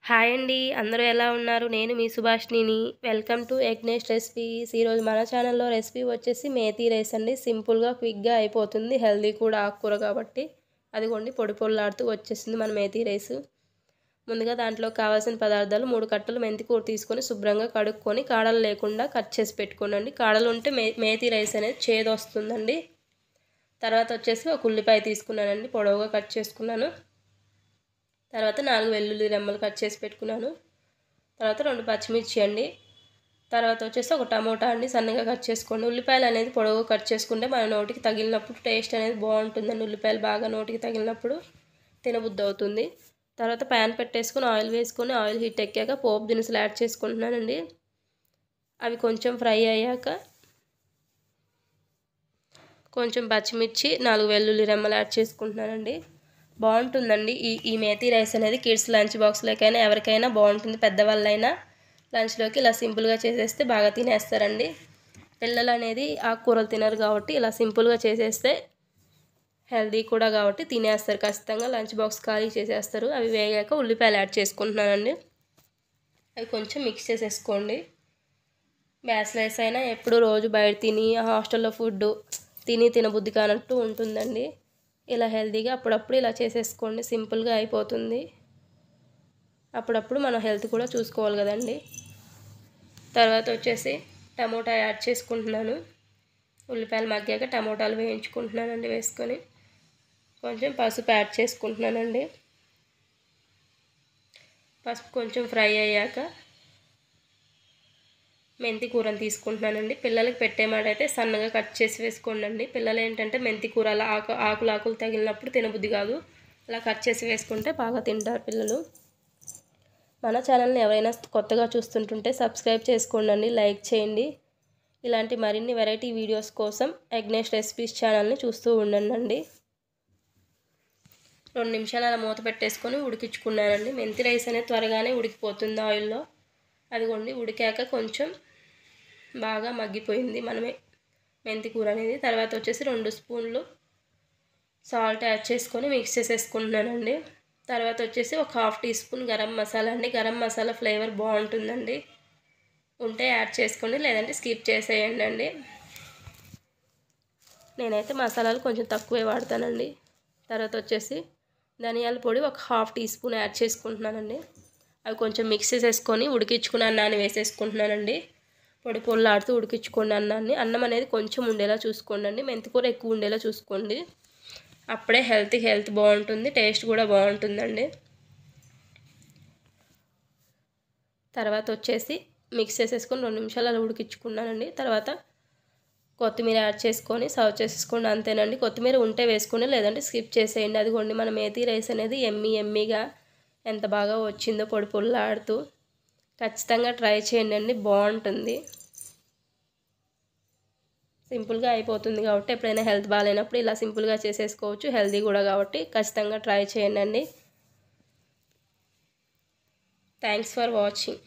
Hi అండి, అందరూ ఎలా ఉన్నారు? నేను మీ సుభాష్నిని. Welcome to eggnest recipes. ఈరోజు మన ఛానల్లో రెసిపీ వచ్చేసి మేతీ రైస్ అండి. సింపుల్గా క్విక్గా అయిపోతుంది, హెల్దీ కూడా, ఆకుకూర కాబట్టి. అదిగోండి పొడి పొడిలాడుతూ వచ్చేసింది మన మేతీ రైస్. ముందుగా దాంట్లో కావాల్సిన పదార్థాలు 3 కట్టలు మెంతి కూర తీసుకొని శుభ్రంగా కడుక్కొని కాడలు లేకుండా కట్ చేసి పెట్టుకోనండి. కాడలు ఉంటే మేతీ రైస్ అనేది చేదు వస్తుందండి. తర్వాత వచ్చేసి ఒక ఉల్లిపాయ తీసుకున్నానండి, పొడవుగా కట్ చేసుకున్నాను. తర్వాత 4 వెల్లుల్లి రెమ్మలు కట్ చేసి పెట్టుకున్నాను. తర్వాత 2 పచ్చిమిర్చి అండి. తర్వాత వచ్చేసి ఒక టమోటా అండి, సన్నగా కట్ చేసుకోండి. ఉల్లిపాయలు అనేది పొడవుగా కట్ చేసుకుంటే మన నోటికి తగిలినప్పుడు టేస్ట్ అనేది బాగుంటుందండి. ఉల్లిపాయలు బాగా నోటికి తగిలినప్పుడు తినబుద్ధి అవుతుంది. తర్వాత ప్యాన్ పెట్టేసుకొని ఆయిల్ వేసుకొని ఆయిల్ హీట్ ఎక్కాక పోపు దినుసులు యాడ్ చేసుకుంటున్నానండి. అవి కొంచెం ఫ్రై అయ్యాక కొంచెం పచ్చిమిర్చి 4 వెల్లుల్లి రెమ్మలు యాడ్ చేసుకుంటున్నానండి. బాగుంటుందండి ఈ మేతీ రైస్ అనేది. కిడ్స్ లంచ్ బాక్స్లోకైనా ఎవరికైనా బాగుంటుంది. పెద్దవాళ్ళైనా లంచ్లోకి ఇలా సింపుల్గా చేసేస్తే బాగా తినేస్తారండి. పిల్లలు అనేది ఆకుకూరలు తినరు కాబట్టి ఇలా సింపుల్గా చేసేస్తే హెల్దీ కూడా కాబట్టి తినేస్తారు ఖచ్చితంగా. లంచ్ బాక్స్ ఖాళీ చేసేస్తారు. అవి వేగాక ఉల్లిపాయలు యాడ్ చేసుకుంటున్నానండి. అవి కొంచెం మిక్స్ చేసేసుకోండి. బ్యాచిలర్స్ అయినా ఎప్పుడు రోజు బయట తిని హాస్టల్లో ఫుడ్ తినబుద్ధి కానట్టు ఉంటుందండి. ఇలా హెల్తీగా అప్పుడప్పుడు ఇలా చేసేసుకోండి, సింపుల్గా అయిపోతుంది. అప్పుడప్పుడు మన హెల్త్ కూడా చూసుకోవాలి కదండి. తర్వాత వచ్చేసి టమోటా యాడ్ చేసుకుంటున్నాను. ఉల్లిపాయలు మగ్గాక టమోటాలు వేయించుకుంటున్నానండి. వేసుకొని కొంచెం పసుపు యాడ్ చేసుకుంటున్నానండి. పసుపు కొంచెం ఫ్రై అయ్యాక మెంతి కూరని తీసుకుంటున్నానండి. పిల్లలకి పెట్టేమాటైతే సన్నగా కట్ చేసి వేసుకోండి. పిల్లలు ఏంటంటే మెంతి కూర అలా ఆకులు తగిలినప్పుడు తినబుద్ధి కాదు. అలా కట్ చేసి వేసుకుంటే బాగా తింటారు పిల్లలు. మన ఛానల్ని ఎవరైనా కొత్తగా చూస్తుంటుంటే సబ్స్క్రైబ్ చేసుకోండి, లైక్ చేయండి. ఇలాంటి మరిన్ని వెరైటీ వీడియోస్ కోసం ఎగ్నేస్ట్ రెసిపీస్ ఛానల్ని చూస్తూ ఉండండి. 2 నిమిషాలు అలా మూత పెట్టేసుకొని ఉడికించుకున్నానండి. మెంతి రైస్ అనేది త్వరగానే ఉడికిపోతుంది ఆయిల్లో. అదిగోండి ఉడికాక కొంచెం బాగా మగ్గిపోయింది మనమే మెంతి కూర అనేది. తర్వాత వచ్చేసి 2 స్పూన్లు సాల్ట్ యాడ్ చేసుకొని మిక్స్ చేసేసుకుంటున్నానండి. తర్వాత వచ్చేసి ఒక 1/2 టీ స్పూన్ గరం మసాలా అండి. గరం మసాలా ఫ్లేవర్ బాగుంటుందండి. ఉంటే యాడ్ చేసుకోండి, లేదంటే స్కిప్ చేసేయండి అండి. నేనైతే మసాలాలు కొంచెం తక్కువే వాడతానండి. తర్వాత వచ్చేసి ధనియాల పొడి ఒక 1/2 టీ స్పూన్ యాడ్ చేసుకుంటున్నానండి. అవి కొంచెం మిక్స్ చేసేసుకొని ఉడికించుకున్న అన్నాన్ని వేసేసుకుంటున్నానండి. పొడి పొడిలాడుతూ ఉడికించుకోండి అన్నాన్ని. అన్నం అనేది కొంచెం ఉండేలా చూసుకోండి. మెంతికూర ఎక్కువ ఉండేలా చూసుకోండి. అప్పుడే హెల్త్ బాగుంటుంది, టేస్ట్ కూడా బాగుంటుందండి. తర్వాత వచ్చేసి మిక్స్ చేసేసుకొని 2 నిమిషాలు అలా ఉడికించుకున్నానండి. తర్వాత కొత్తిమీర యాడ్ చేసుకొని సర్వ్ చేసేసుకోండి, అంతేనండి. కొత్తిమీర ఉంటే వేసుకోండి, లేదంటే స్కిప్ చేసేయండి. అదిగోండి మన మేతీ రైస్ అనేది ఎమ్మీగా ఎంత బాగా వచ్చిందో పొడి పొడిలాడుతూ. ఖచ్చితంగా ట్రై చేయండి, బాగుంటుంది. సింపుల్గా అయిపోతుంది కాబట్టి ఎప్పుడైనా హెల్త్ బాగాలేనప్పుడు ఇలా సింపుల్గా చేసేసుకోవచ్చు. హెల్తీ కూడా కాబట్టి ఖచ్చితంగా ట్రై చేయండి. Thanks for watching.